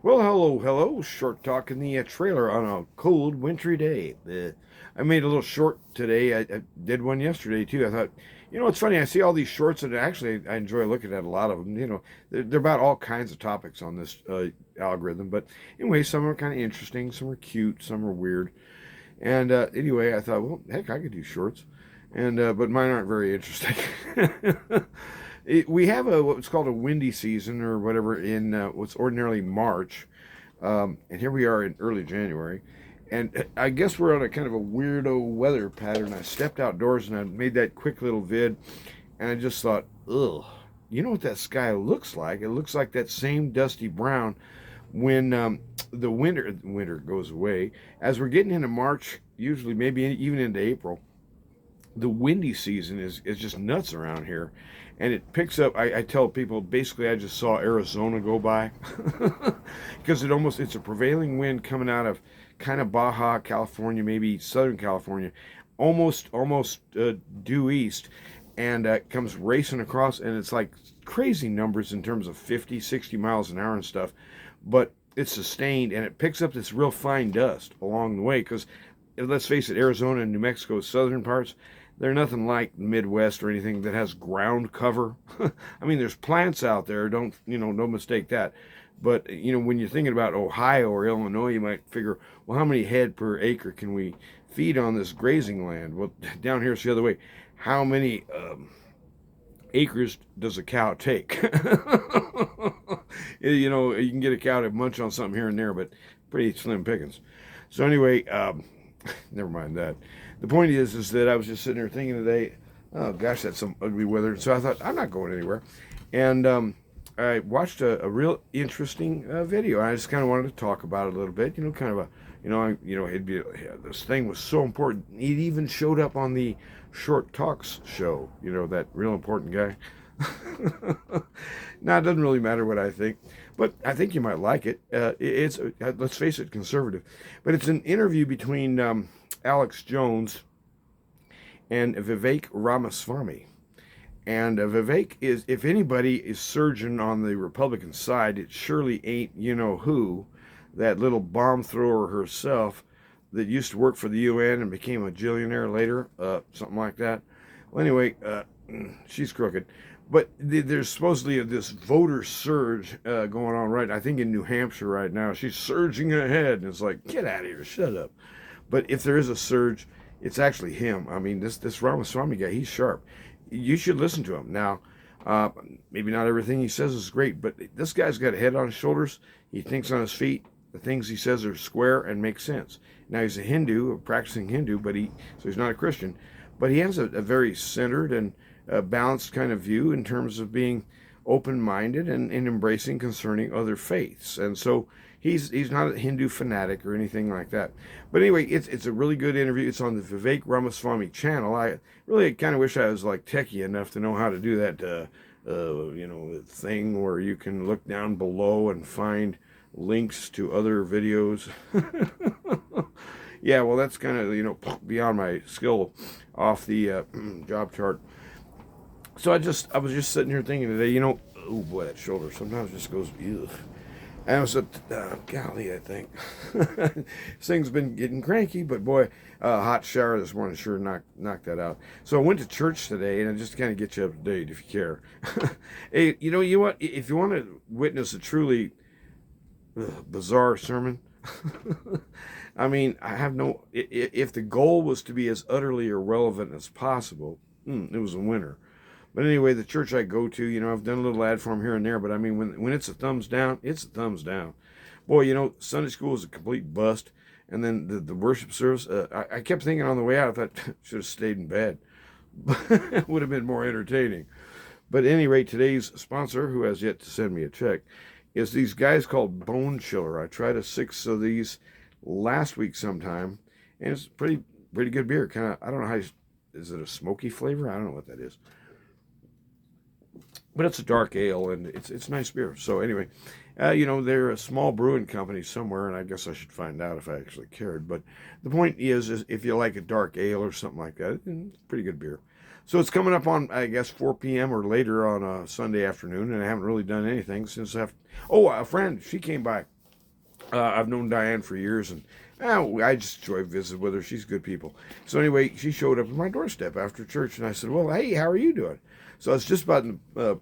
Well, hello. Short talk in the trailer on a cold, wintry day. I made a little short today. I did one yesterday too. I thought, it's funny. I see all these shorts, and actually, I enjoy looking at a lot of them. They're about all kinds of topics on this algorithm. But anyway, some are kind of interesting, some are cute, some are weird. And anyway, I thought, well, heck, I could do shorts, and but mine aren't very interesting. We have what's called a windy season or whatever in what's ordinarily March, and here we are in early January, and I guess we're on a kind of a weirdo weather pattern. I stepped outdoors and I made that quick little vid, and I just thought, ugh, you know what that sky looks like? It looks like that same dusty brown when the winter goes away. As we're getting into March, usually maybe even into April, the windy season is just nuts around here, and it picks up. I tell people basically I just saw Arizona go by because it's a prevailing wind coming out of kind of Baja California, maybe Southern California, almost due east, and comes racing across, and it's like crazy numbers in terms of 50, 60 miles an hour and stuff, but it's sustained, and it picks up this real fine dust along the way because let's face it, Arizona and New Mexico, southern parts, they're nothing like the Midwest or anything that has ground cover. I mean, there's plants out there. Don't mistake that. But when you're thinking about Ohio or Illinois, you might figure, well, how many head per acre can we feed on this grazing land? Well, down here it's the other way. How many acres does a cow take? You can get a cow to munch on something here and there, but pretty slim pickings. So anyway, never mind that. The point is that I was just sitting there thinking today, oh gosh, that's some ugly weather. So I thought I'm not going anywhere, and I watched a real interesting video. I just kind of wanted to talk about it a little bit. Kind of a, this thing was so important. It even showed up on the Short Talks show. That real important guy. Now it doesn't really matter what I think, but I think you might like it. It's let's face it, conservative, but it's an interview between Alex Jones and Vivek Ramaswamy. And Vivek is, if anybody is surgeon on the Republican side, it surely ain't who, that little bomb thrower herself that used to work for the UN and became a billionaire later, something like that. Well, anyway, she's crooked. But there's supposedly this voter surge going on right, I think in New Hampshire right now. She's surging ahead, and it's like, get out of here, shut up. But if there is a surge, it's actually him. I mean, this Ramaswamy guy, he's sharp. You should listen to him. Now, maybe not everything he says is great, but this guy's got a head on his shoulders. He thinks on his feet. The things he says are square and make sense. Now, he's a Hindu, a practicing Hindu, so he's not a Christian. But he has a very centered and balanced kind of view in terms of being open-minded and embracing concerning other faiths. And so he's not a Hindu fanatic or anything like that. But anyway, it's a really good interview. It's on the Vivek Ramaswamy channel. I really kind of wish I was like techie enough to know how to do that, thing where you can look down below and find links to other videos. Yeah, well, that's kind of beyond my skill off the job chart. So I was just sitting here thinking today, oh boy, that shoulder sometimes just goes, ugh. And I was at, golly, I think. This thing's been getting cranky, but boy, hot shower this morning sure knocked that out. So I went to church today, and I just kind of get you up to date if you care. Hey, you what? If you want to witness a truly bizarre sermon, I mean, I have no. If the goal was to be as utterly irrelevant as possible, it was a winner. But anyway, the church I go to, I've done a little ad for them here and there, but I mean, when it's a thumbs down, it's a thumbs down. Boy, Sunday school is a complete bust. And then the worship service, I kept thinking on the way out, I thought, should have stayed in bed. It would have been more entertaining. But at any rate, today's sponsor, who has yet to send me a check, is these guys called Bone Chiller. I tried a 6 of these last week sometime, and it's pretty good beer. Kind of, I don't know is it a smoky flavor? I don't know what that is. But it's a dark ale, and it's nice beer. So anyway, they're a small brewing company somewhere, and I guess I should find out if I actually cared. But the point is if you like a dark ale or something like that, it's pretty good beer. So it's coming up on, I guess, 4 p.m. or later on a Sunday afternoon, and I haven't really done anything since after. Oh, a friend, she came by. I've known Diane for years, and I just enjoy visiting with her. She's good people. So anyway, she showed up at my doorstep after church, and I said, "Well, hey, how are you doing?" So I was just about in the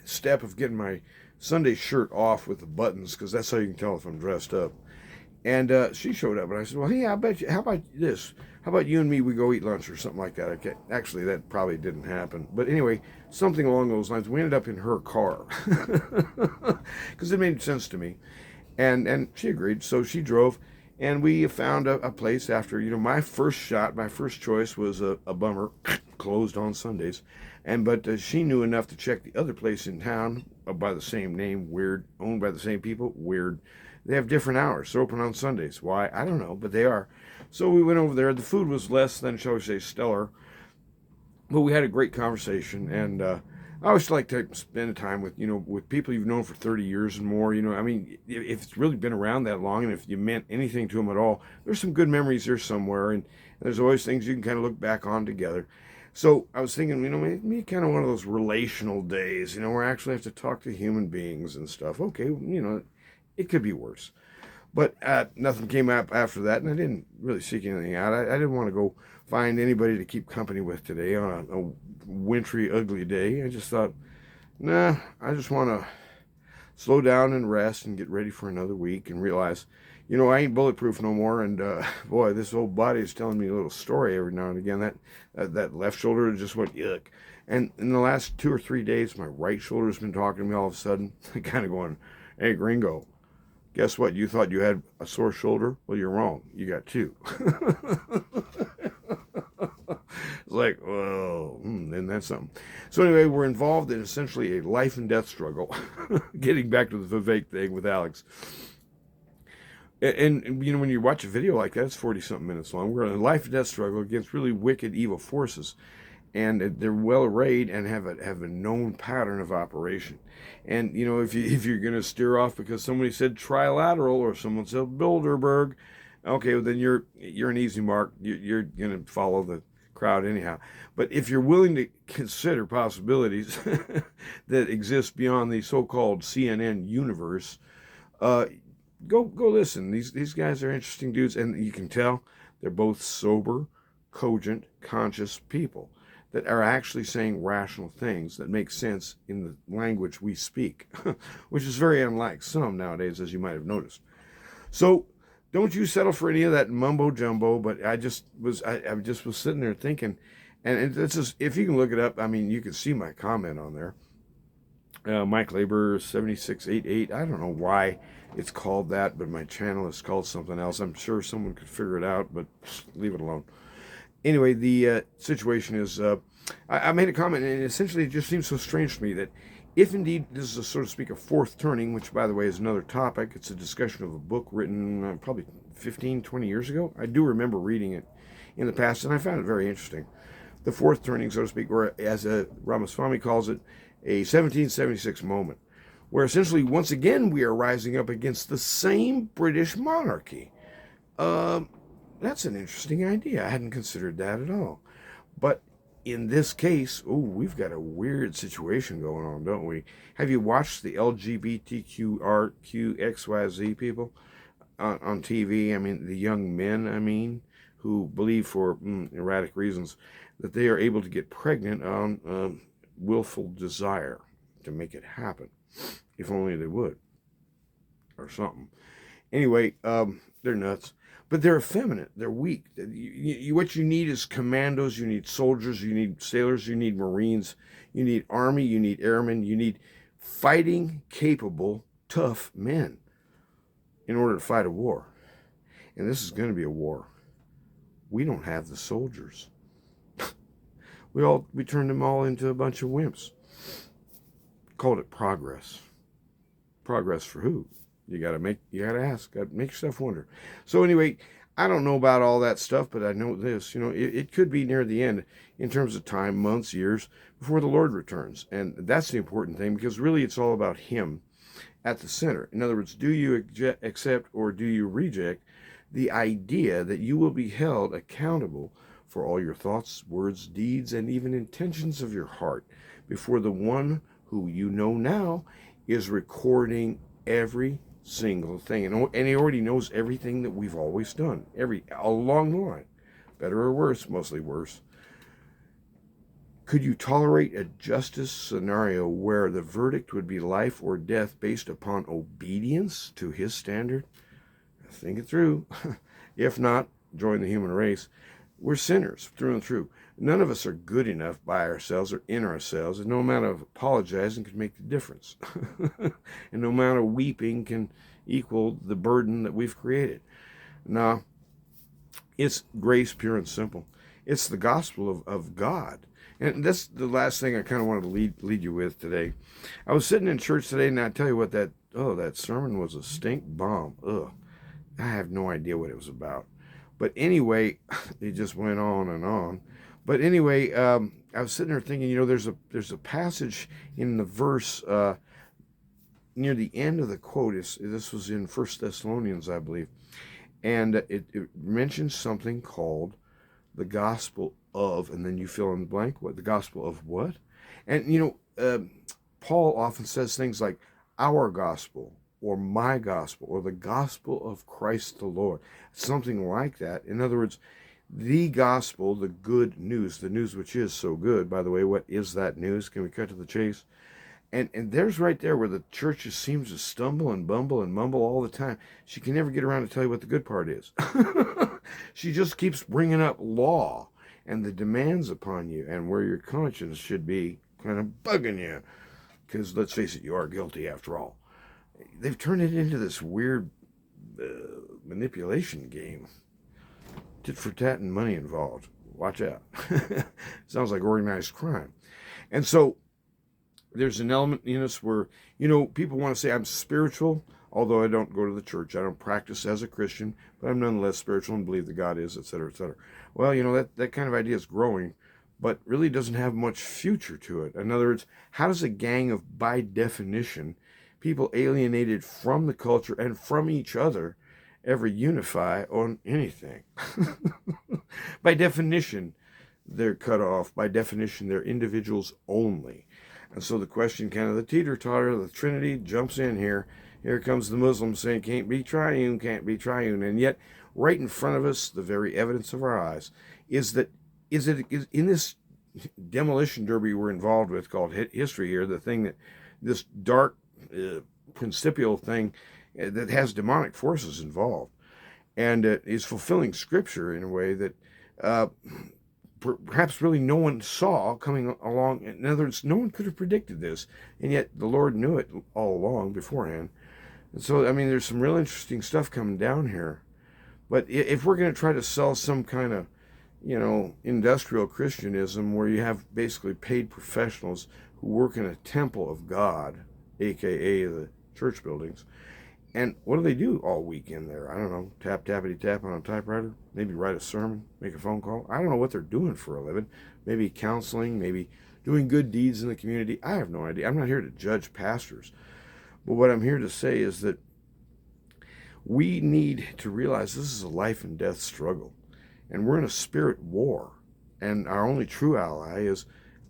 step of getting my Sunday shirt off with the buttons, because that's how you can tell if I'm dressed up. And she showed up, and I said, "Well, hey, how about this? How about you and me? We go eat lunch or something like that." Okay, actually, that probably didn't happen, but anyway, something along those lines. We ended up in her car because it made sense to me, and she agreed. So she drove, and we found a place after my first shot. My first choice was a bummer, closed on Sundays, but she knew enough to check the other place in town by the same name, weird, owned by the same people, weird. They have different hours. They're open on Sundays. Why? I don't know, but they are. So we went over there. The food was less than, shall we say, stellar, but we had a great conversation. And I always like to spend time with people you've known for 30 years and more. I mean, if it's really been around that long, and if you meant anything to them at all, there's some good memories there somewhere, and there's always things you can kind of look back on together. So I was thinking, maybe kind of one of those relational days, where I actually have to talk to human beings and stuff. Okay, it could be worse. But nothing came up after that, and I didn't really seek anything out. I didn't want to go find anybody to keep company with today on a wintry, ugly day. I just thought, nah, I just want to slow down and rest and get ready for another week and realize, I ain't bulletproof no more. And boy, this old body is telling me a little story every now and again. That left shoulder just went yuck. And in the last 2 or 3 days, my right shoulder's been talking to me all of a sudden, kind of going, "Hey, gringo. Guess what? You thought you had a sore shoulder? Well, you're wrong. You got two." It's like, well, then that's something. So anyway, we're involved in essentially a life and death struggle. Getting back to the Vivek thing with Alex. And when you watch a video like that, it's 40-something minutes long. We're in a life and death struggle against really wicked, evil forces. And they're well arrayed and have a known pattern of operation. And if you're going to steer off because somebody said trilateral or someone said Bilderberg, okay, well then you're an easy mark. You're going to follow the crowd anyhow. But if you're willing to consider possibilities that exist beyond the so-called CNN universe, go listen. These guys are interesting dudes, and you can tell they're both sober, cogent, conscious people that are actually saying rational things that make sense in the language we speak, which is very unlike some nowadays, as you might have noticed. So don't you settle for any of that mumbo jumbo. But I just was sitting there thinking, and this is, if you can look it up, I mean, you can see my comment on there. Mike Labor 7688. I don't know why it's called that, but my channel is called something else. I'm sure someone could figure it out, but leave it alone. Anyway, the situation is, I made a comment, and essentially it just seems so strange to me that if indeed this is, so to speak, a fourth turning, which, by the way, is another topic, it's a discussion of a book written probably 15, 20 years ago. I do remember reading it in the past, and I found it very interesting. The fourth turning, so to speak, or as Ramaswamy calls it, a 1776 moment, where essentially, once again, we are rising up against the same British monarchy. That's an interesting idea. I hadn't considered that at all. But in this case, we've got a weird situation going on, don't we? Have you watched the LGBTQRQXYZ people on TV? I mean, the young men, who believe for erratic reasons that they are able to get pregnant on willful desire to make it happen. If only they would. Or something. Anyway, they're nuts. But they're effeminate. They're weak. What you need is commandos. You need soldiers. You need sailors. You need Marines. You need Army. You need airmen. You need fighting, capable, tough men in order to fight a war. And this is going to be a war. We don't have the soldiers. We turned them all into a bunch of wimps. Called it progress. Progress for who? You gotta ask, make yourself wonder. So anyway, I don't know about all that stuff, but I know this, it could be near the end in terms of time, months, years, before the Lord returns. And that's the important thing, because really it's all about Him at the center. In other words, do you accept or do you reject the idea that you will be held accountable for all your thoughts, words, deeds, and even intentions of your heart before the one who you know now is recording every single thing. And he already knows everything that we've always done, along the line, better or worse, mostly worse. Could you tolerate a justice scenario where the verdict would be life or death based upon obedience to his standard? Think it through. If not, join the human race. We're sinners through and through. None of us are good enough by ourselves or in ourselves, and no amount of apologizing can make the difference. And no amount of weeping can equal the burden that we've created. No, it's grace pure and simple. It's the gospel of God. And that's the last thing I kind of wanted to lead you with today. I was sitting in church today, and I tell you what, that sermon was a stink bomb. Ugh. I have no idea what it was about. But anyway, it just went on and on. But anyway, I was sitting there thinking, there's a passage in the verse near the end of the quote. This was in 1 Thessalonians, I believe. And it mentions something called the gospel of, and then you fill in the blank, what? The gospel of what? And, Paul often says things like our gospel, or my gospel, or the gospel of Christ the Lord. Something like that. In other words, the gospel, the good news, the news which is so good. By the way, what is that news? Can we cut to the chase? And there's right there where the church just seems to stumble and bumble and mumble all the time. She can never get around to tell you what the good part is. She just keeps bringing up law and the demands upon you and where your conscience should be kind of bugging you. Because let's face it, you are guilty after all. They've turned it into this weird manipulation game. Tit for tat and money involved. Watch out. Sounds like organized crime. And so there's an element in us where, people want to say I'm spiritual, although I don't go to the church. I don't practice as a Christian, but I'm nonetheless spiritual and believe that God is, etc., etc. Well, that kind of idea is growing, but really doesn't have much future to it. In other words, how does a gang of, by definition, people alienated from the culture and from each other ever unify on anything? By definition, they're cut off. By definition, they're individuals only. And so the question, kind of the teeter-totter, the Trinity jumps in here. Here comes the Muslim saying, can't be triune, can't be triune. And yet, right in front of us, the very evidence of our eyes, is in this demolition derby we're involved with, called history here, the thing that, this dark principial thing that has demonic forces involved, and is fulfilling Scripture in a way that perhaps really no one saw coming along. In other words, no one could have predicted this, and yet the Lord knew it all along beforehand. And so, there's some real interesting stuff coming down here. But if we're going to try to sell some kind of, industrial Christianism where you have basically paid professionals who work in a temple of God, aka the church buildings, and what do they do all weekend there? I don't know, tappity tap on a typewriter, maybe write a sermon, make a phone call. I don't know what they're doing for a living. Maybe counseling, maybe doing good deeds in the community. I have no idea. I'm not here to judge pastors. But what I'm here to say is that we need to realize this is a life and death struggle. And we're in a spirit war. And our only true ally is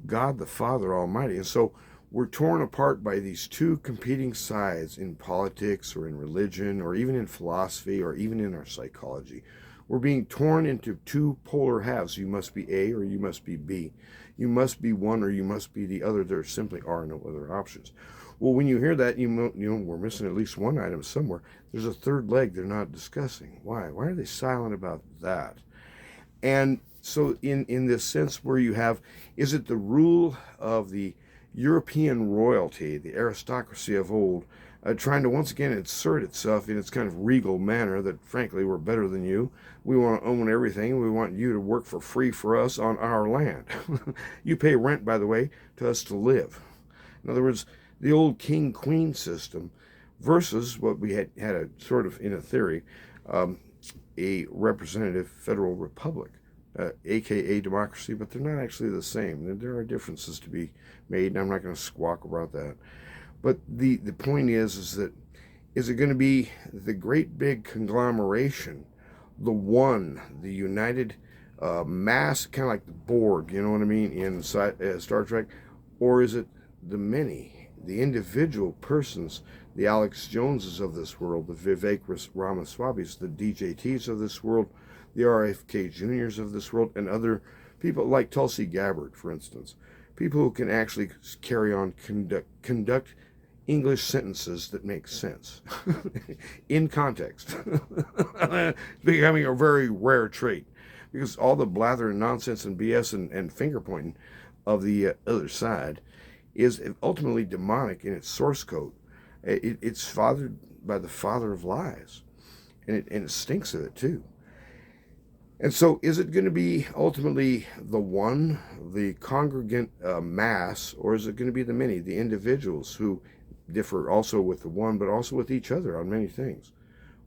God the Father Almighty. And so we're torn apart by these two competing sides in politics or in religion or even in philosophy or even in our psychology. We're being torn into two polar halves. You must be A or you must be B. You must be one or you must be the other. There simply are no other options. Well, when you hear that, we're missing at least one item somewhere. There's a third leg they're not discussing. Why? Why are they silent about that? And so in this sense where you have, is it the rule of the European royalty, the aristocracy of old, trying to once again insert itself in its kind of regal manner that, frankly, we're better than you. We want to own everything. We want you to work for free for us on our land. You pay rent, by the way, to us to live. In other words, the old king-queen system versus what we had a sort of, in a theory, a representative federal republic, aka democracy, but they're not actually the same. There are differences to be made, and I'm not going to squawk about that. But the point is that, is it going to be the great big conglomeration, the one, the united mass, kind of like the Borg, you know what I mean, in Star Trek, or is it the many, the individual persons, the Alex Joneses of this world, the Vivek Ramaswamys, the DJTs of this world, the RFK Juniors of this world, and other people like Tulsi Gabbard, for instance. People who can actually carry on, conduct English sentences that make sense in context. Becoming a very rare trait, because all the blather and nonsense and BS and finger pointing of the other side is ultimately demonic in its source code. It's fathered by the father of lies, and it stinks of it too. And so, is it going to be ultimately the one, the congregant mass, or is it going to be the many, the individuals who differ also with the one, but also with each other on many things?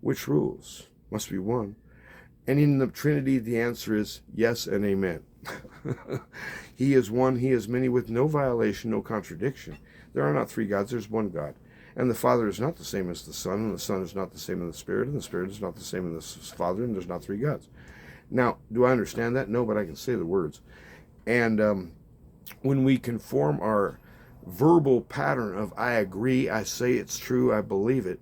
Which rules? Must be one. And in the Trinity, the answer is yes and amen. He is one, he is many, with no violation, no contradiction. There are not three gods, there's one God. And the Father is not the same as the Son, and the Son is not the same as the Spirit, and the Spirit is not the same as the Father, and there's not three gods. Now, do I understand that? No, but I can say the words. And when we conform our verbal pattern of I agree, I say it's true, I believe it,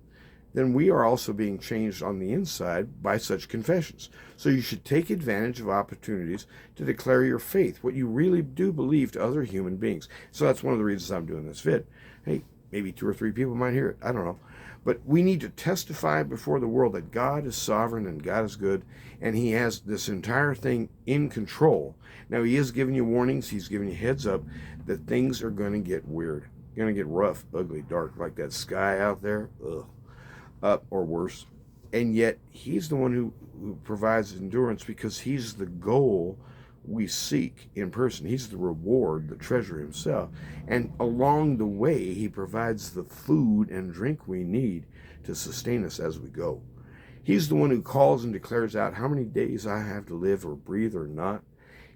then we are also being changed on the inside by such confessions. So you should take advantage of opportunities to declare your faith, what you really do believe, to other human beings. So that's one of the reasons I'm doing this vid. Hey, maybe 2 or 3 people might hear it. I don't know. But we need to testify before the world that God is sovereign and God is good, and he has this entire thing in control. Now, he is giving you warnings. He's giving you heads up that things are going to get weird, going to get rough, ugly, dark, like that sky out there, or worse. And yet, he's the one who provides endurance, because he's the goal we seek in person. He's the reward, the treasure himself. And along the way, he provides the food and drink we need to sustain us as we go. He's the one who calls and declares out how many days I have to live or breathe or not.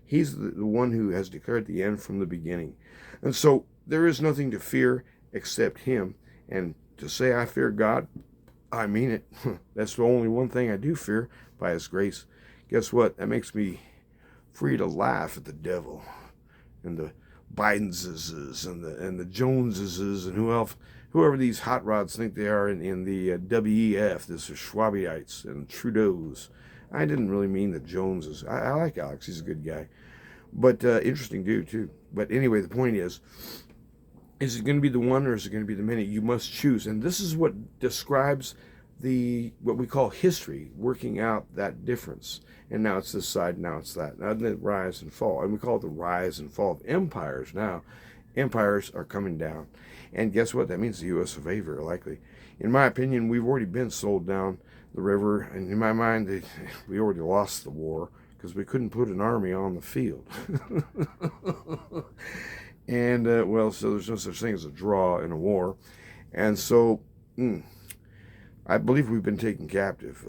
He's the one who has declared the end from the beginning. And so there is nothing to fear except him. And to say I fear God, I mean it. That's the only one thing I do fear, by his grace. Guess what? That makes me free to laugh at the devil and the Bidenses and the Joneses and whoever these hot rods think they are in the WEF, this is Schwabiites and Trudeaus. I didn't really mean the Joneses. I like Alex, he's a good guy, but interesting dude too. But anyway, the point is it going to be the one, or is it going to be the many? You must choose. And this is what describes what we call history, working out that difference. And now it's this side, now it's that. Now the rise and fall. And we call it the rise and fall of empires now. Empires are coming down. And guess what? That means the U.S. of A, very likely. In my opinion, we've already been sold down the river. And in my mind, we already lost the war, because we couldn't put an army on the field. And, so there's no such thing as a draw in a war. And so, I believe we've been taken captive.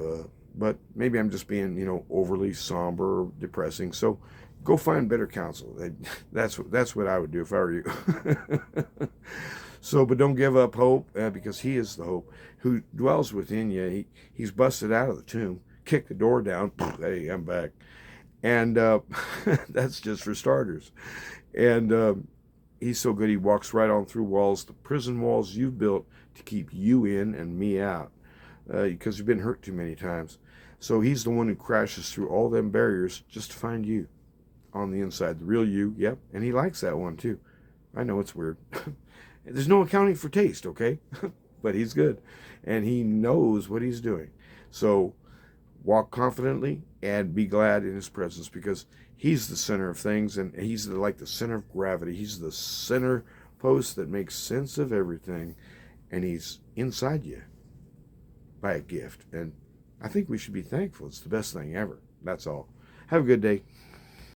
But maybe I'm just being, overly somber or depressing. So go find better counsel. That's what I would do if I were you. So, but don't give up hope, because he is the hope who dwells within you. He's busted out of the tomb, kicked the door down. Hey, I'm back. And that's just for starters. And he's so good, he walks right on through walls, the prison walls you've built to keep you in and me out, because you've been hurt too many times. So he's the one who crashes through all them barriers just to find you on the inside, the real you. Yep, and he likes that one too. I know it's weird. There's no accounting for taste, okay? But he's good, and he knows what he's doing. So walk confidently and be glad in his presence, because he's the center of things, and he's like the center of gravity. He's the center post that makes sense of everything, and he's inside you by a gift. And I think we should be thankful. It's the best thing ever. That's all. Have a good day.